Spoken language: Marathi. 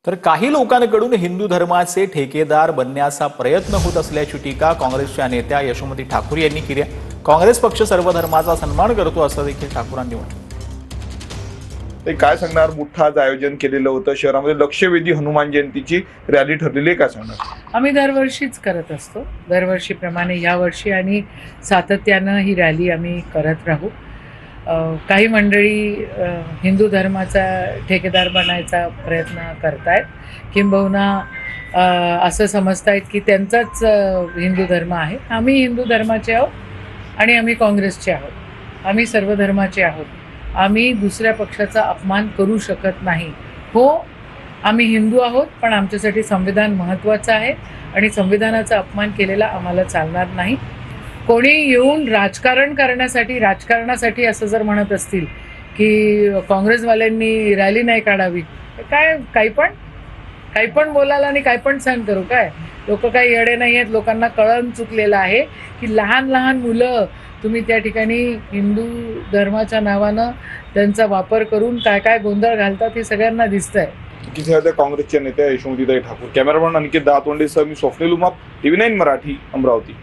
तर काही लोकांकडून हिंदू धर्माचे ठेकेदार बनण्याचा प्रयत्न होत असल्याची टीका काँग्रेसच्या नेत्या यशोमती ठाकूर यांनी केली आहे। काँग्रेस पक्ष सर्व धर्माचा सन्मान करतो असं देखील ठाकूरांनी म्हटलं। ते काय सांगणार? मोठं आज आयोजन केलेलं होतं शहरामध्ये, लक्षवेधी हनुमान जयंतीची रॅली ठरलेली आहे, काय सांगणार? आम्ही दरवर्षीच करत असतो, दरवर्षीप्रमाणे यावर्षी आणि सातत्यानं ही रॅली आम्ही करत राहू। काही मंडळी हिंदू धर्माचा ठेकेदार बनायचा प्रयत्न करतायत, किंबहुना असं समजतायत की त्यांचाच हिंदू धर्म आहे। आम्ही हिंदू धर्माचे आहोत आणि आम्ही काँग्रेसचे आहोत, आम्ही सर्व धर्माचे आहोत। आम्ही दुसऱ्या पक्षाचा अपमान करू शकत नाही। हो, आम्ही हिंदू आहोत, पण आमच्यासाठी संविधान महत्त्वाचं आहे आणि संविधानाचा अपमान केलेला आम्हाला चालणार नाही। कोणी येऊन राजकारणासाठी असं जर म्हणत असतील की काँग्रेसवाल्यांनी रॅली नाही काढावी, काही पण बोलायला आणि काही पण सहन करू काय? लोक काही येडे नाही आहेत, लोकांना कळून चुकलेलं आहे की लहान लहान मुलं तुम्ही त्या ठिकाणी हिंदू धर्माच्या नावानं त्यांचा वापर करून काय गोंधळ घालतात हे सगळ्यांना दिसतंय। काँग्रेसच्या नेत्या यशोमतीताई ठाकूर, कॅमेरामॅन अनिकेत दातोंडेसह मी स्वप्नील उमाप, TV9 मराठी, अमरावती।